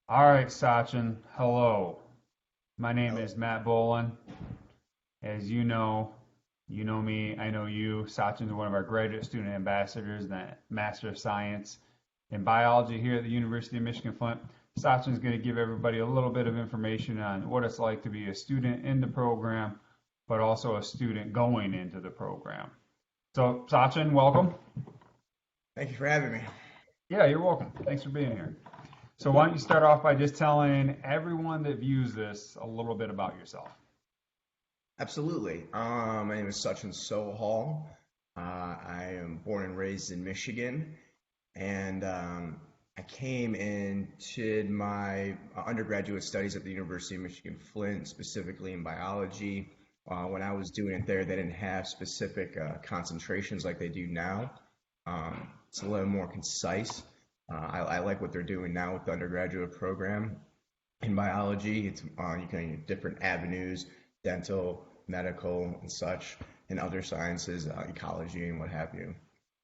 All right, Sachin. Hello. My name is Matt Bolin. As you know me, I know you. Sachin is one of our graduate student ambassadors in the Master of Science in Biology here at the University of Michigan-Flint. Sachin is going to give everybody a little bit of information on what it's like to be a student in the program, but also a student going into the program. So, Sachin, welcome. Thank you for having me. Yeah, you're welcome. Thanks for being here. So why don't you start off by just telling everyone that views this a little bit about yourself? Absolutely. My name is Sachin Sohal. I am born and raised in Michigan, and I came and did my undergraduate studies at the University of Michigan-Flint, specifically in biology. When I was doing it there, they didn't have specific concentrations like they do now. It's a little more concise. I like what they're doing now with the undergraduate program in biology. It's you can use different avenues, dental, medical, and such, and other sciences, ecology, and what have you.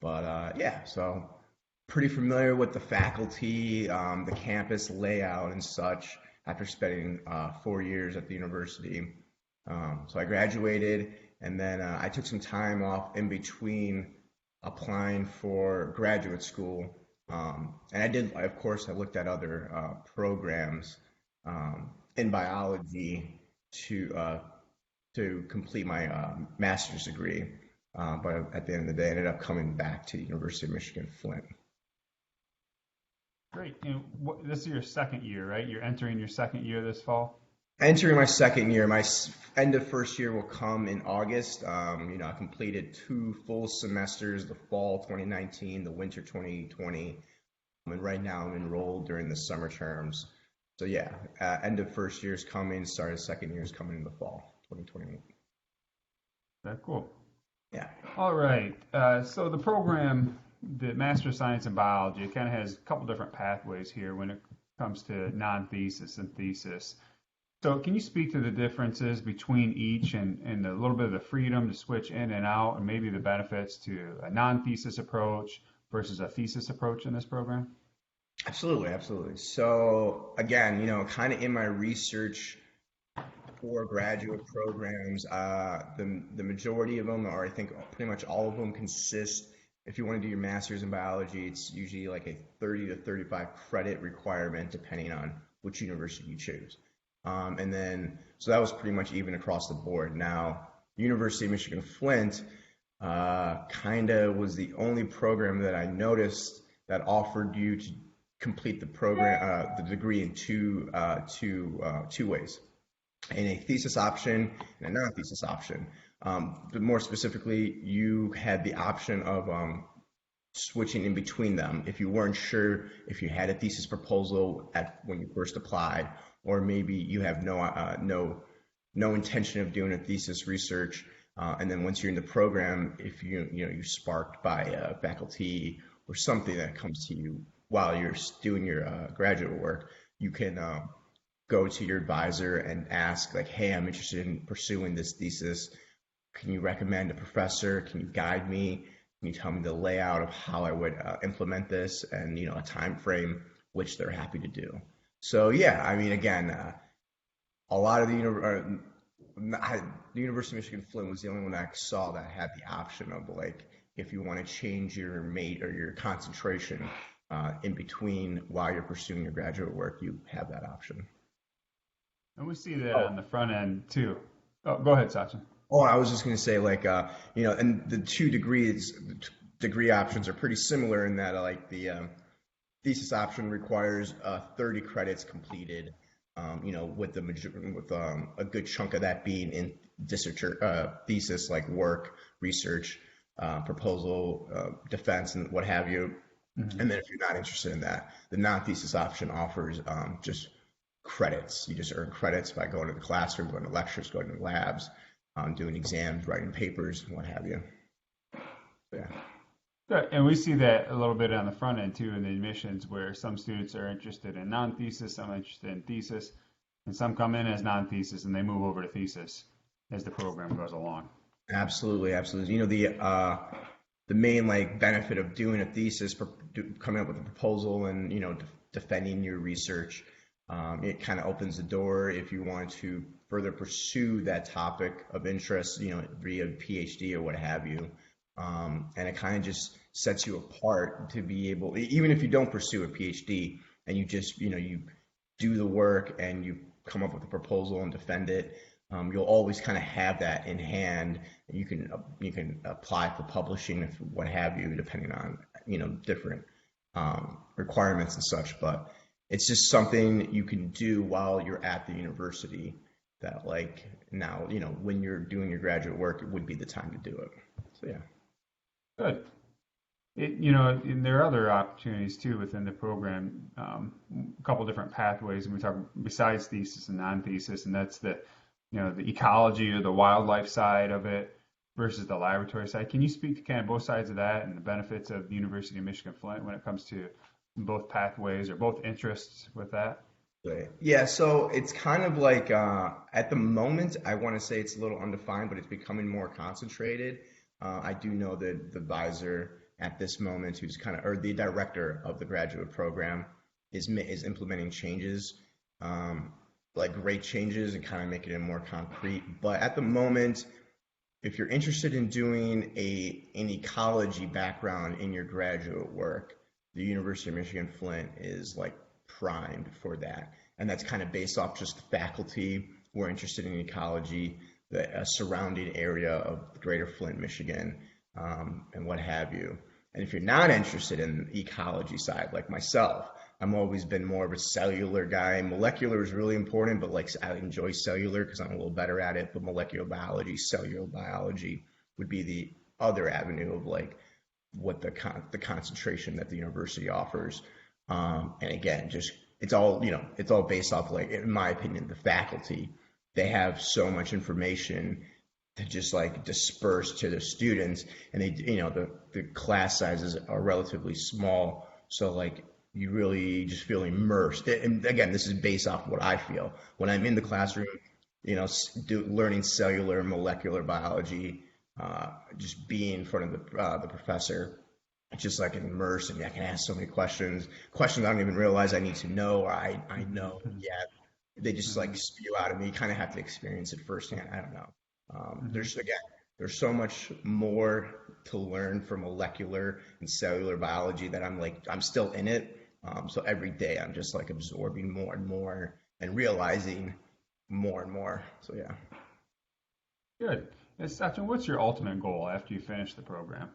But yeah, so pretty familiar with the faculty, the campus layout, and such. After spending 4 years at the university, so I graduated, and then I took some time off in between applying for graduate school. And I did, of course, I looked at other programs in biology to to complete my master's degree. But at the end of the day, I ended up coming back to the University of Michigan-Flint. Great. This is your second year, right? You're entering your second year this fall? Entering my second year, my end of first year will come in August. I completed 2 full semesters, the fall 2019, the winter 2020, and right now I'm enrolled during the summer terms. So yeah, end of first year is coming, start of second year is coming in the fall 2021. Very cool. Yeah. All right. So the program, the Master of Science in Biology, it kind of has a couple different pathways here when it comes to non-thesis and thesis. So can you speak to the differences between each and a little bit of the freedom to switch in and out and maybe the benefits to a non-thesis approach versus a thesis approach in this program? Absolutely, absolutely. So again, kind of in my research for graduate programs, the majority of them, or I think pretty much all of them, consist. If you want to do your master's in biology, it's usually like a 30 to 35 credit requirement, depending on which university you choose. And then, so that was pretty much even across the board. Now, University of Michigan-Flint kind of was the only program that I noticed that offered you to complete the program, the degree in two ways, in a thesis option and a non-thesis option. But more specifically, you had the option of switching in between them if you weren't sure if you had a thesis proposal when you first applied, or maybe you have no intention of doing a thesis research, and then once you're in the program, if you're sparked by faculty or something that comes to you while you're doing your graduate work, you can go to your advisor and ask, like, hey, I'm interested in pursuing this thesis. Can you recommend a professor? Can you guide me? Can you tell me the layout of how I would implement this, and a time frame, which they're happy to do. So yeah, I mean, again, a lot of the University of Michigan-Flint was the only one that I saw that had the option of, like, if you want to change your mate or your concentration in between while you're pursuing your graduate work, you have that option. And we see that on the front end too. Oh, go ahead, Sachin. Oh, I was just going to say, like, and the degree options are pretty similar in that, like, the thesis option requires 30 credits completed, with a good chunk of that being in thesis, like work, research, proposal, defense, and what have you. Mm-hmm. And then if you're not interested in that, the non-thesis option offers just credits. You just earn credits by going to the classroom, going to lectures, going to labs, doing exams, writing papers, and what have you. Yeah. Good. And we see that a little bit on the front end too in the admissions, where some students are interested in non-thesis, some are interested in thesis, and some come in as non-thesis and they move over to thesis as the program goes along. Absolutely, absolutely. The main, like, benefit of doing a thesis, coming up with a proposal, and defending your research, It kind of opens the door if you want to further pursue that topic of interest, via PhD or what have you. And it kind of just sets you apart to be able, even if you don't pursue a PhD and you just, you do the work and you come up with a proposal and defend it, you'll always kind of have that in hand. You can apply for publishing, if what have you, depending on different requirements and such. But it's just something you can do while you're at the university. That like now, when you're doing your graduate work, it would be the time to do it. So yeah. Good. And there are other opportunities too within the program, a couple different pathways, and we talk besides thesis and non-thesis, and that's the ecology or the wildlife side of it versus the laboratory side. Can you speak to kind of both sides of that and the benefits of the University of Michigan-Flint when it comes to both pathways or both interests with that? Right. Yeah, so it's kind of like at the moment, I want to say it's a little undefined, but it's becoming more concentrated. I do know that the advisor at this moment, or the director of the graduate program, is implementing changes, like great changes, and kind of making it more concrete. But at the moment, if you're interested in doing an ecology background in your graduate work, the University of Michigan-Flint is like primed for that. And that's kind of based off just the faculty who are interested in ecology, the surrounding area of the greater Flint, Michigan, and what have you. And if you're not interested in the ecology side, like myself, I've always been more of a cellular guy. Molecular is really important, but like I enjoy cellular because I'm a little better at it. But molecular biology, cellular biology would be the other avenue of like what the concentration that the university offers. And again, just it's all based off, like, in my opinion, the faculty. They have so much information to just like disperse to the students, and they the class sizes are relatively small, so like you really just feel immersed. And again, this is based off what I feel when I'm in the classroom, learning cellular and molecular biology, just being in front of the professor, just like immersed, and I can ask so many questions I don't even realize I need to know, or I know, yeah, they just like spew out of me. You kind of have to experience it firsthand. I don't know. There's so much more to learn from molecular and cellular biology that I'm still in it. So every day I'm just like absorbing more and more and realizing more and more. So yeah. Good. And Sachin, what's your ultimate goal after you finish the program?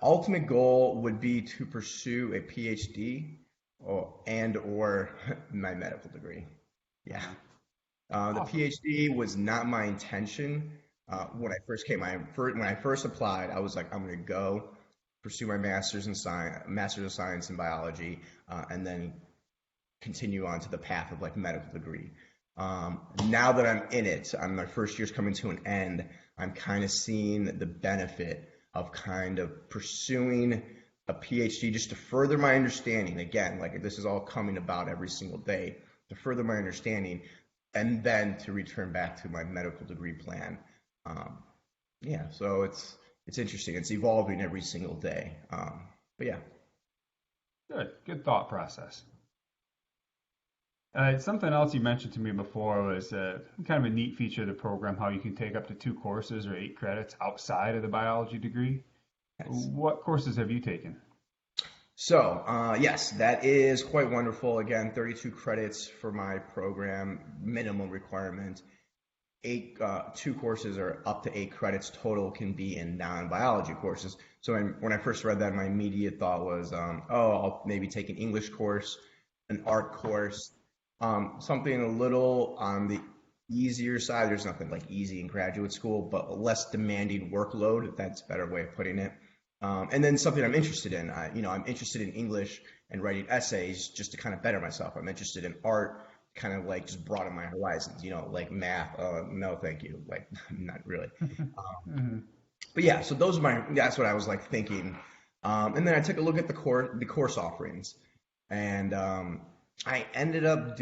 Ultimate goal would be to pursue a PhD or my medical degree. Yeah. The Awesome. PhD was not my intention. When I first applied, I was like, I'm going to go pursue my master's of science in biology, and then continue on to the path of like medical degree. Now that I'm in it, my first year's coming to an end, I'm kind of seeing the benefit of kind of pursuing a PhD just to further my understanding. Again, like this is all coming about every single day to further my understanding, and then to return back to my medical degree plan. Yeah, so it's interesting. It's evolving every single day. But yeah. Good thought process. Something else you mentioned to me before was kind of a neat feature of the program, how you can take up to 2 courses or 8 credits outside of the biology degree. Yes. What courses have you taken? So, yes, that is quite wonderful. Again, 32 credits for my program, minimum requirement. 2 courses are up to 8 credits total can be in non-biology courses. So when I first read that, my immediate thought was, I'll maybe take an English course, an art course, something a little on the easier side. There's nothing like easy in graduate school, but a less demanding workload, if that's a better way of putting it. And then something I'm interested in. I'm interested in English and writing essays just to kind of better myself. I'm interested in art, kind of like just broaden my horizons. Like math. No, thank you. Like not really. Mhm. But yeah, so that's what I was like thinking. And then I took a look at the course offerings, and I ended up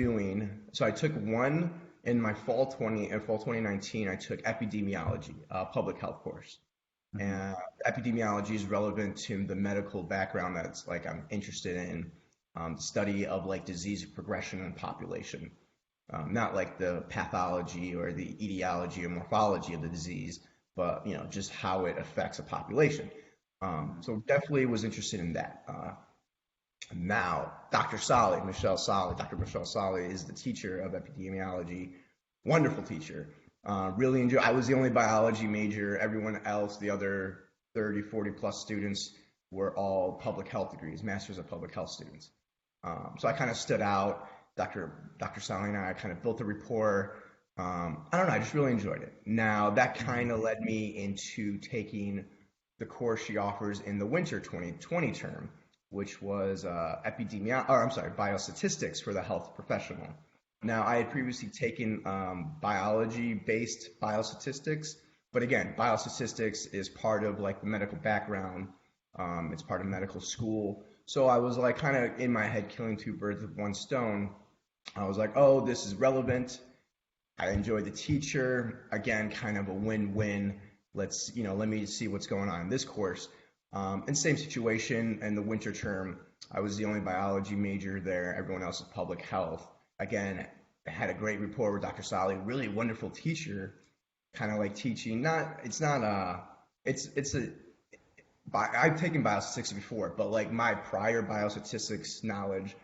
so I took one in my fall 2019. I took epidemiology, public health course. Mhm. And epidemiology is relevant to the medical background that's like I'm interested in. the study of like disease progression in population, not like the pathology or the etiology or morphology of the disease, but just how it affects a population. So definitely was interested in that. Now, Dr. Dr. Michelle Solly is the teacher of epidemiology. Wonderful teacher. Really enjoy. I was the only biology major. Everyone else, the other 30, 40 plus students were all public health degrees, masters of public health students. So I kind of stood out. Dr. Solly and I kind of built a rapport. I don't know, I just really enjoyed it. Now, that kind of led me into taking the course she offers in the winter 2020 term, which was biostatistics for the health professional. Now, I had previously taken biology-based biostatistics, but again, biostatistics is part of like the medical background. It's part of medical school. So I was like kind of in my head killing two birds with one stone. I was like, oh, this is relevant. I enjoyed the teacher. Again, kind of a win-win. Let me see what's going on in this course. And same situation in the winter term. I was the only biology major there. Everyone else is public health. Again, I had a great rapport with Dr. Solly, really wonderful teacher, kind of like teaching. I've taken biostatistics before, but like my prior biostatistics knowledge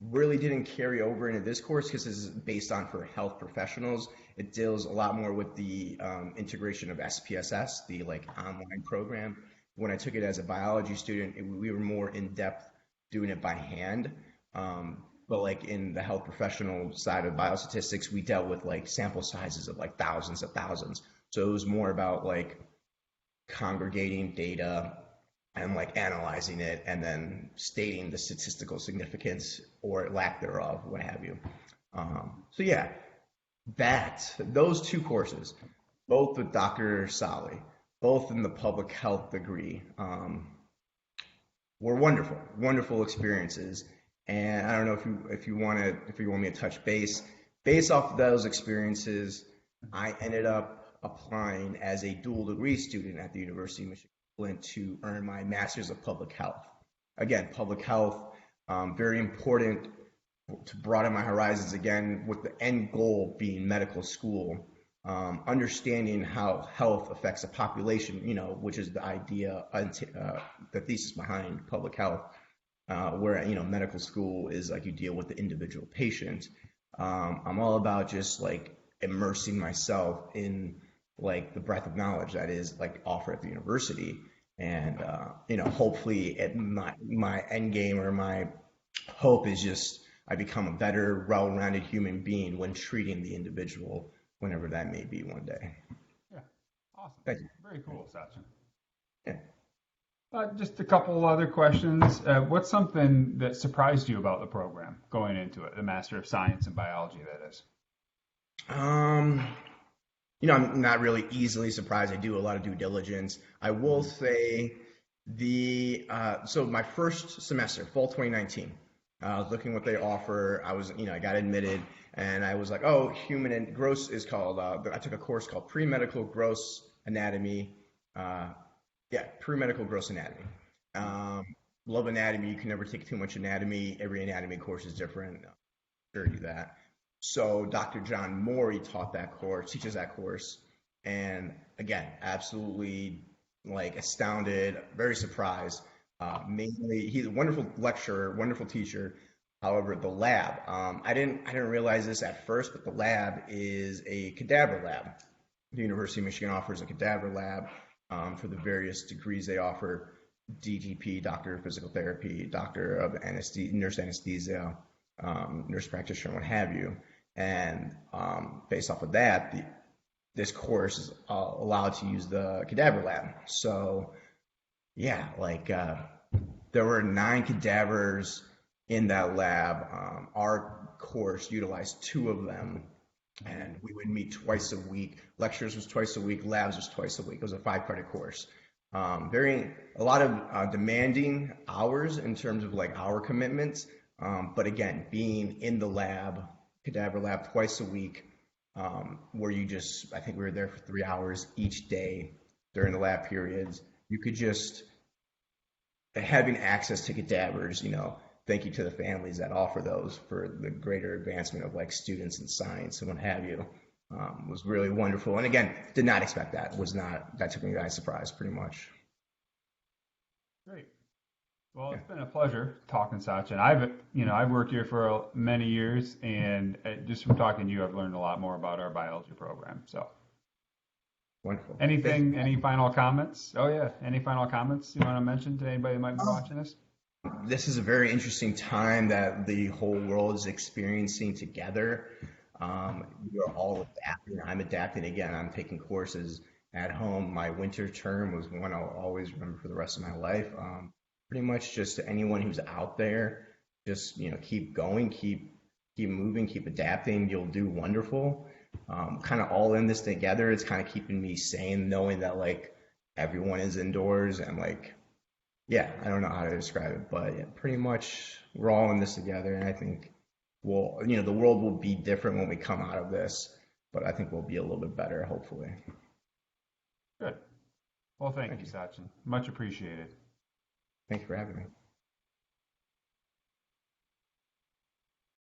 really didn't carry over into this course because this is based on for health professionals. It deals a lot more with the integration of SPSS, the like online program. When I took it as a biology student, we were more in depth doing it by hand. But like in the health professional side of biostatistics, we dealt with like sample sizes of like thousands of thousands. So it was more about like congregating data and like analyzing it and then stating the statistical significance or lack thereof, what have you. So yeah, those two courses, both with Dr. Solly, both in the public health degree, were wonderful experiences. And I don't know if you want me to touch base. Based off of those experiences, I ended up applying as a dual degree student at the University of Michigan-Flint to earn my master's of public health. Again, public health, very important to broaden my horizons again, with the end goal being medical school. Understanding how health affects a population, which is the idea, the thesis behind public health, where, medical school is like you deal with the individual patient. I'm all about just like immersing myself in like the breadth of knowledge that is like offered at the university. And, hopefully at my end game or my hope is just I become a better, well-rounded human being when treating the individual, whenever that may be one day. Yeah, awesome. Thank you. Very cool, Sachin. Yeah. Just a couple other questions. What's something that surprised you about the program going into it, the Master of Science in Biology, that is? I'm not really easily surprised. I do a lot of due diligence. I will say so my first semester, fall 2019, I was looking what they offer. I got admitted. And I was like, oh, human and gross is called, I took a course called pre-medical gross anatomy. Pre-medical gross anatomy. Love anatomy. You can never take too much anatomy. Every anatomy course is different. I'll assure you that. So Dr. John Morey teaches that course. And again, absolutely like astounded, very surprised. Mainly, he's a wonderful lecturer, wonderful teacher. However, the lab, I didn't realize this at first, but the lab is a cadaver lab. The University of Michigan offers a cadaver lab for the various degrees they offer: DTP, Doctor of Physical Therapy, Doctor of Nurse Anesthesia, Nurse Practitioner, what have you. And based off of that, this course is allowed to use the cadaver lab. So, yeah, there were 9 cadavers in that lab. Our course utilized 2 of them, and we would meet twice a week. Lectures was twice a week, labs was twice a week. It was a 5-credit course. A lot of demanding hours in terms of like hour commitments. But again, being in the lab, cadaver lab twice a week, where I think we were there for 3 hours each day during the lab periods. You could just, having access to cadavers, thank you to the families that offer those for the greater advancement of like students in science and what have you. Was really wonderful. And again, did not expect that. That took me by surprise pretty much. Great. Well, it's been a pleasure talking, Sachin. I've worked here for many years, and just from talking to you, I've learned a lot more about our biology program. So, Wonderful. any final comments? Oh yeah, any final comments you want to mention to anybody that might be watching this? This is a very interesting time that the whole world is experiencing together. We're all adapting. I'm adapting again. I'm taking courses at home. My winter term was one I'll always remember for the rest of my life. Pretty much just to anyone who's out there, just keep going, keep moving, keep adapting. You'll do wonderful. Kind of all in this together. It's kind of keeping me sane, knowing that like everyone is indoors and like, yeah, I don't know how to describe it, but yeah, pretty much we're all in this together, and I think the world will be different when we come out of this, but I think we'll be a little bit better, hopefully. Good. Well, thank you, Sachin. Much appreciated. Thank you for having me.